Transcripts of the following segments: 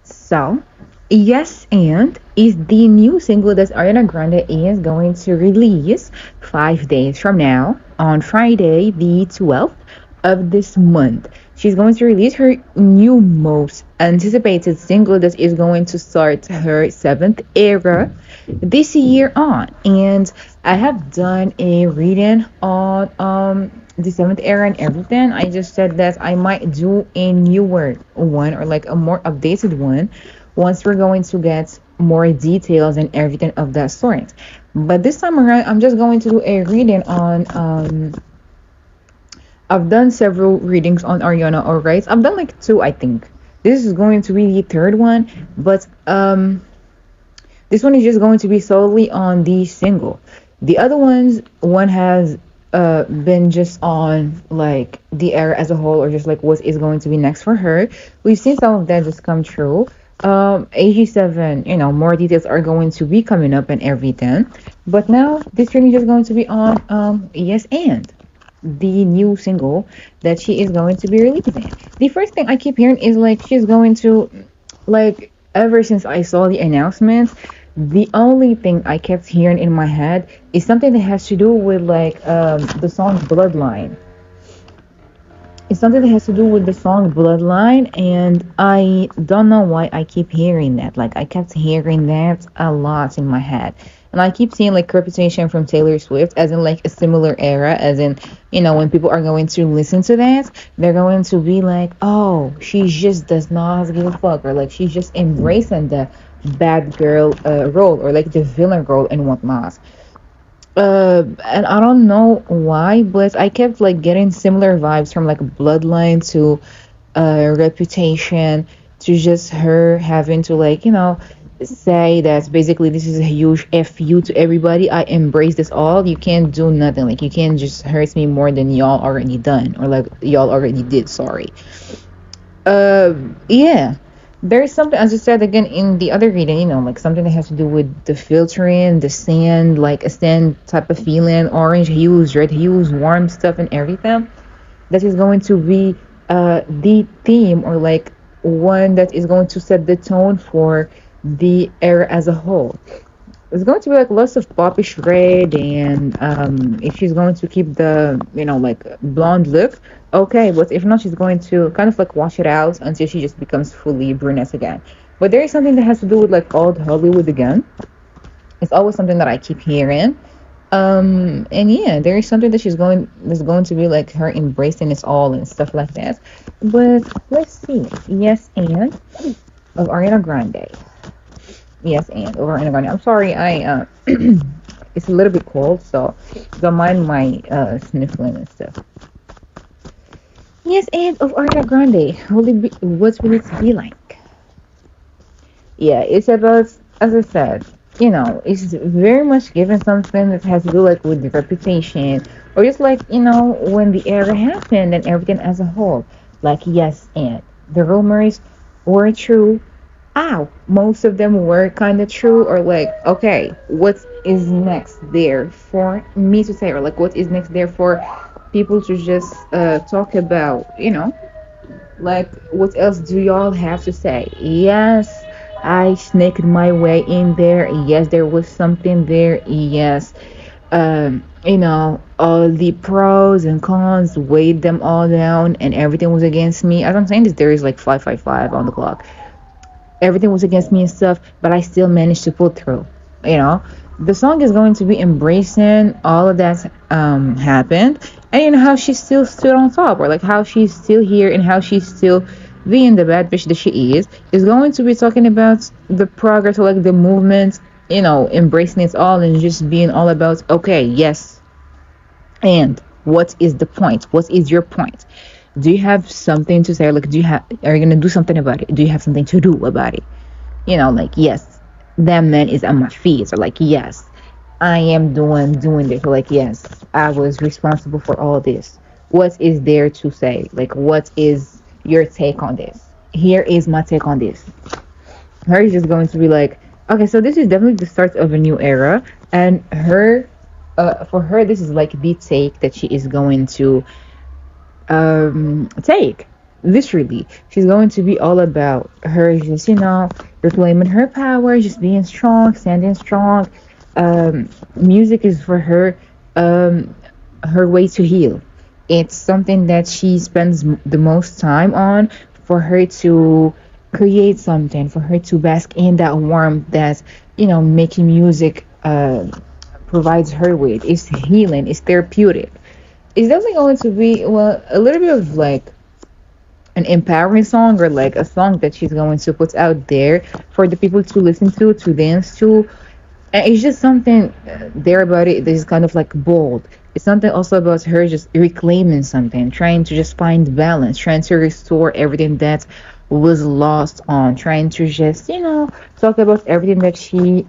So, Yes and is the new single that Ariana Grande is going to release 5 days from now on Friday, the 12th of this month. She's going to release her new most anticipated single that is going to start her seventh era this year on. And I have done a reading on the seventh era and everything. I just said that I might do a newer one or like a more updated one once we're going to get more details and everything of that sort. But this time around, I'm just going to do a reading on. I've done several readings on Ariana. Alright, I've done like two, I think. This is going to be the third one, but this one is just going to be solely on the single. The other ones, one has been just on like the era as a whole, or just like what is going to be next for her. We've seen some of that just come true. 87, more details are going to be coming up and everything. But now this really just going to be on Yes and the new single that she is going to be releasing. The first thing I keep hearing is like she's going to like ever since I saw the announcements, the only thing I kept hearing in my head is something that has to do with like the song Bloodline. It's something that has to do with the song Bloodline, and I don't know why I keep hearing that. Like, I kept hearing that a lot in my head. And I keep seeing like reputation from Taylor Swift, as in like a similar era, as in, when people are going to listen to that, they're going to be like, oh, she just does not give a fuck, or like she's just embracing the bad girl role, or like the villain role and whatnot. And I don't know why, but I kept like getting similar vibes from like Bloodline to Reputation to just her having to like, say that basically this is a huge F you to everybody. I embrace this all. You can't do nothing. Like you can't just hurt me more than y'all already done or like y'all already did. Sorry. Yeah, there's something, as I said again in the other reading, like something that has to do with the filtering, the sand, like a sand type of feeling, orange hues, red hues, warm stuff, and everything. That is going to be the theme, or like one that is going to set the tone for the era as a whole. It's going to be like lots of popish red, and if she's going to keep the like blonde look, okay. But if not, she's going to kind of like wash it out until she just becomes fully brunette again. But there is something that has to do with like old Hollywood again. It's always something that I keep hearing. And yeah, there is something that that's going to be like her embracing it all and stuff like that. But let's see. Yes, and of Ariana Grande. Yes, and over and over. I'm sorry, I it's a little bit cold, so don't mind my sniffling and stuff. Yes, and of Ariana Grande, what will it be like? Yeah, it's about, as I said, it's very much given something that has to do like with the reputation, or just like when the era happened and everything as a whole. Like yes, and the rumors were true. Ow, most of them were kind of true, or like, okay, what is next there for me to say, or like, what is next there for people to just talk about, like, what else do y'all have to say? Yes, I snaked my way in there. Yes, there was something there. Yes, all the pros and cons weighed them all down, and everything was against me. As I'm saying this, there is like 555 on the clock. Everything was against me and stuff, but I still managed to pull through. You know, the song is going to be embracing all of that happened, and how she still stood on top, or like how she's still here and how she's still being the bad bitch that she is going to be talking about the progress, or like the movement, embracing it all and just being all about, okay, yes, and what is the point? What is your point? Do you have something to say? Like, are you gonna do something about it? Do you have something to do about it? Like, yes, that man is on my feet. Or like, yes, I am doing this. Or like, yes, I was responsible for all this. What is there to say? Like, what is your take on this? Here is my take on this. Her is just going to be like, okay, so this is definitely the start of a new era, and for her, this is like the take that she is going to take. literally, she's going to be all about her just, reclaiming her power, just being strong, standing strong. Music is for her, um, her way to heal. It's something that she spends the most time on, for her to create something, for her to bask in that warmth that, making music provides her with. It's healing, it's therapeutic. It's definitely going to be, well, a little bit of like an empowering song, or like a song that she's going to put out there for the people to listen to dance to. And it's just something there about it that is kind of like bold. It's something also about her just reclaiming something, trying to just find balance, trying to restore everything that was lost on, trying to just, talk about everything that she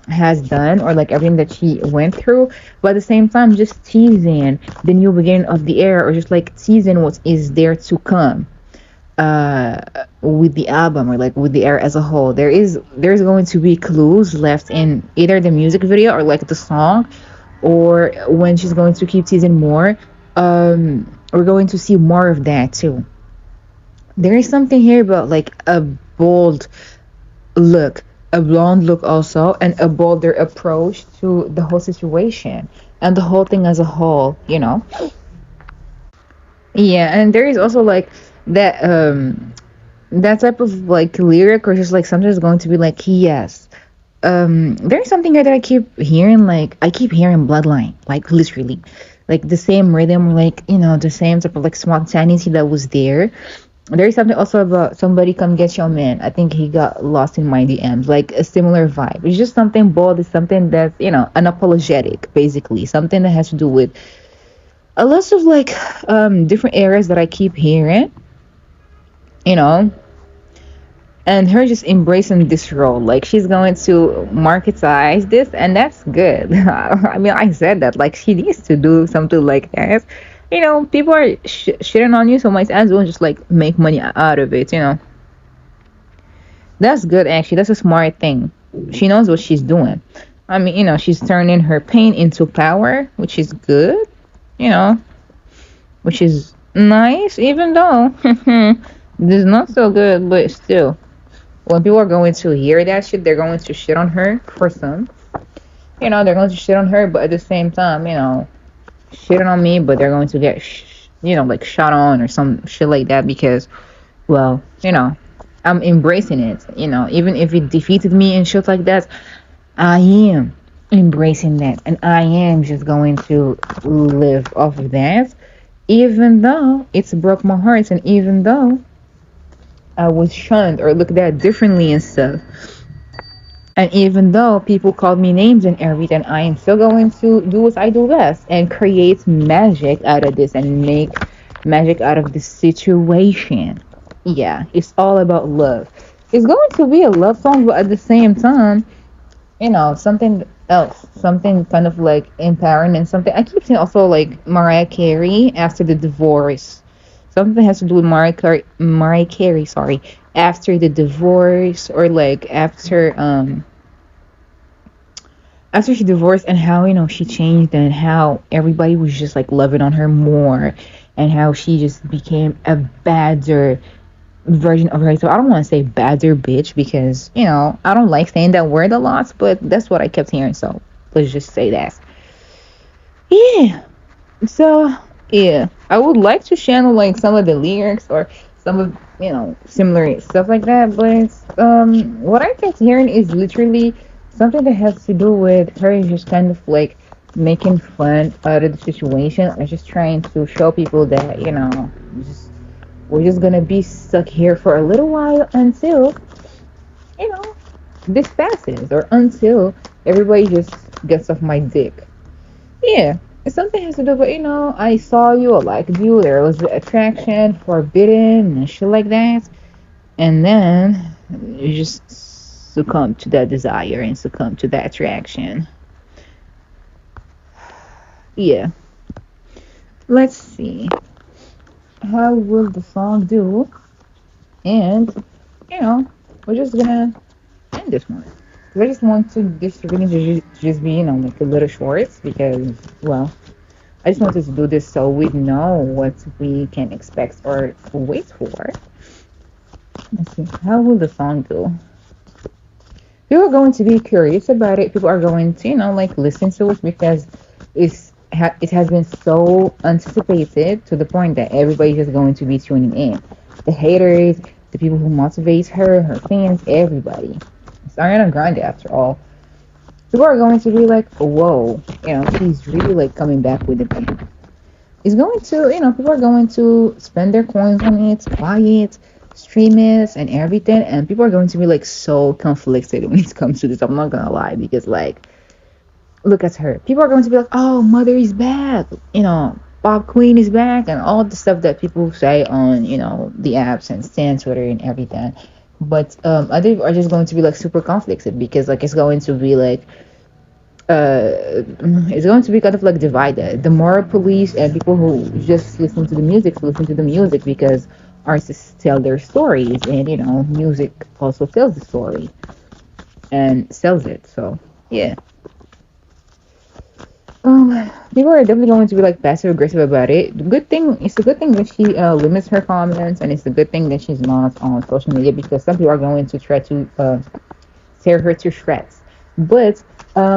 has done, or like everything that she went through, but at the same time, just teasing the new beginning of the era, or just like teasing what is there to come uh with the album, or like with the era as a whole. There's going to be clues left in either the music video, or like the song, or when she's going to keep teasing more, we're going to see more of that too. There is something here about like a bold look, a blonde look also, and a bolder approach to the whole situation and the whole thing as a whole. Yeah, and there is also like that type of like lyric, or just like sometimes going to be like, yes. There's something here that I keep hearing bloodline, like literally, like the same rhythm, or like, the same type of like spontaneity that was there. There's something also about somebody come get your man. I think he got lost in my DMs, like a similar vibe. It's just something bold. It's something that's, unapologetic, basically, something that has to do with a lot of like different areas that I keep hearing, you know and her just embracing this role, like she's going to marketize this, and that's good. I mean, I said that, like, she needs to do something like that. People are shitting on you, so might as well just like make money out of it. That's good, actually. That's a smart thing. She knows what she's doing. I mean, she's turning her pain into power, which is good, you know which is nice, even though this is not so good, but still, when people are going to hear that shit, they're going to shit on her for some. They're going to shit on her, but at the same time, shitting on me, but they're going to get, like shot on or some shit like that, because, well, I'm embracing it. Even if it defeated me and shit like that, I am embracing that, and I am just going to live off of that, even though it's broke my heart, and even though I was shunned or looked at differently and stuff. And even though people called me names and everything, I am still going to do what I do best and create magic out of this and make magic out of this situation. Yeah, it's all about love. It's going to be a love song, but at the same time, something else, something kind of like empowering, and something I keep saying also, like Mariah Carey after the divorce. Something has to do with Mariah Carey, sorry, after the divorce, or like after she divorced, and how she changed, and how everybody was just like loving on her more, and how she just became a badder version of her. So I don't want to say badder bitch, because I don't like saying that word a lot, but that's what I kept hearing, so let's just say that. Yeah. So yeah, I would like to channel like some of the lyrics, or some of similar stuff like that, but what I kept hearing is literally something that has to do with her just kind of like making fun out of the situation, or just trying to show people that just we're just gonna be stuck here for a little while until you know this passes, or until everybody just gets off my dick. Yeah, it's something has to do with, I saw you, I liked you, there was the attraction, forbidden, and shit like that. And then you just succumb to that desire and succumb to that attraction. Yeah. Let's see. How will the song do? And, we're just gonna end this one. I just want to this really just be, like a little short, because, well, I just wanted to do this so we know what we can expect or wait for. Let's see, how will the song go? People are going to be curious about it. People are going to, like listen to it because it has been so anticipated to the point that everybody's just going to be tuning in. The haters, the people who motivate her, her fans, everybody. It's Ariana Grande after all. People are going to be like, whoa, she's really like coming back with the band. It's going to, people are going to spend their coins on it, buy it, stream it, and everything. And people are going to be like so conflicted when it comes to this. I'm not gonna lie, because like, look at her. People are going to be like, oh, Mother is back. Bob Queen is back, and all the stuff that people say on, the apps and Stan Twitter and everything. But other people are just going to be like super conflicted because like it's going to be kind of like divided. The moral police and people who just listen to the music because artists tell their stories, and music also tells the story and sells it. So yeah. People are definitely going to be like passive aggressive about it. It's a good thing that she limits her comments, and it's a good thing that she's not on social media because some people are going to try to tear her to shreds. But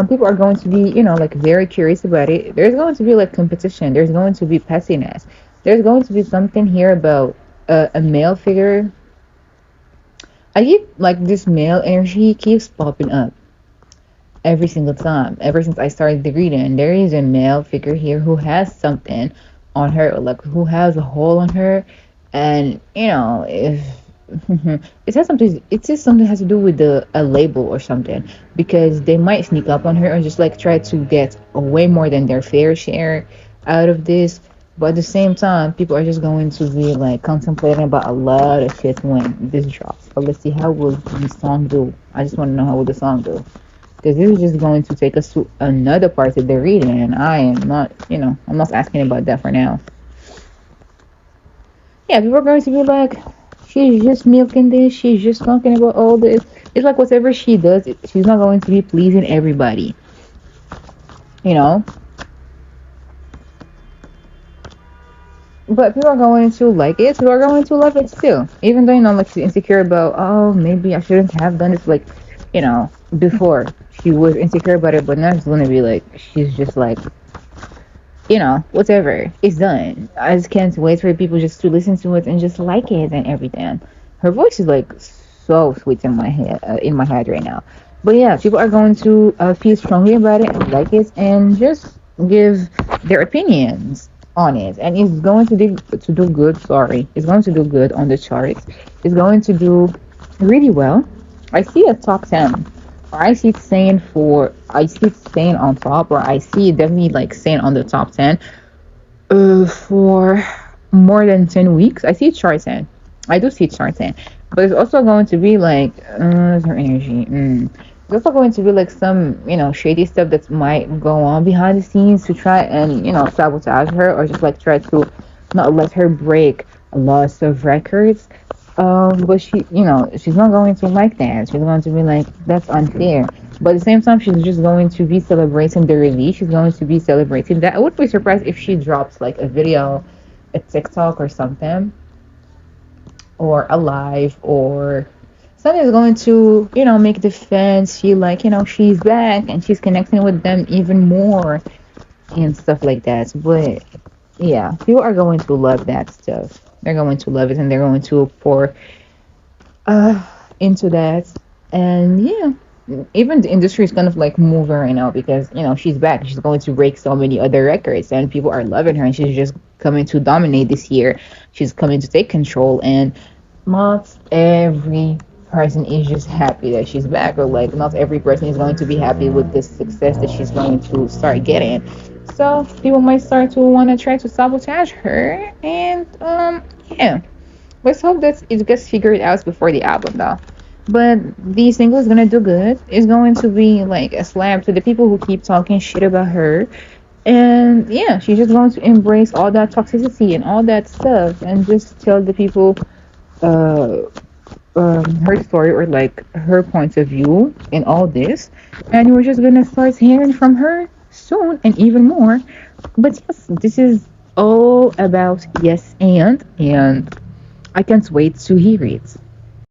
people are going to be, like very curious about it. There's going to be like competition. There's going to be pessiness. There's going to be something here about a male figure. I keep like this male energy keeps popping up every single time. Ever since I started the reading, there is a male figure here who has something on her, or like who has a hole on her, and if it says something has to do with a label or something, because they might sneak up on her and just like try to get way more than their fair share out of this. But at the same time, people are just going to be like contemplating about a lot of shit when this drops. But let's see, how will the song do? I just want to know how will the song do, because this is just going to take us to another part of the reading, and I am not, I'm not asking about that for now. Yeah, people are going to be like, she's just milking this, she's just talking about all this. It's like whatever she does, she's not going to be pleasing everybody, you know? But people are going to like it, people are going to love it still. Even though, like she's insecure about, oh, maybe I shouldn't have done this, like, before she was insecure about it, but now she's gonna be like, she's just like, whatever, it's done. I just can't wait for people just to listen to it and just like it and everything. Her voice is like so sweet in my head right now. But yeah, people are going to feel strongly about it and like it and just give their opinions on it. And it's going to do good. Sorry, it's going to do good on the charts. It's going to do really well. I see a top 10. Or I see it staying on top, or I see it definitely like staying on the top 10 for more than 10 weeks. I see it charting. I do see it charting. But it's also going to be like, her energy. It's also going to be like some, shady stuff that might go on behind the scenes to try and, sabotage her, or just like try to not let her break a lot of records. But she's not going to like that. She's going to be like, that's unfair. But at the same time, she's just going to be celebrating the release. She's going to be celebrating that. I would be surprised if she drops like a video, a TikTok or something, or a live, or something is going to, make the fans feel like, she's back and she's connecting with them even more and stuff like that. But yeah, people are going to love that stuff. They're going to love it, and they're going to pour into that. And yeah, even the industry is kind of like moving right now because she's back. She's going to break so many other records, and people are loving her. And she's just coming to dominate this year. She's coming to take control, and not every person is just happy that she's back, or like not every person is going to be happy with this success that she's going to start getting. So people might start to want to try to sabotage her, and yeah, let's hope that it gets figured out before the album though. But the single is gonna do good. It's going to be like a slap to the people who keep talking shit about her, and yeah, she's just going to embrace all that toxicity and all that stuff, and just tell the people uh her story, or like her point of view in all this, and we're just gonna start hearing from her soon and even more. But yes, this is all about yes and I can't wait to hear it.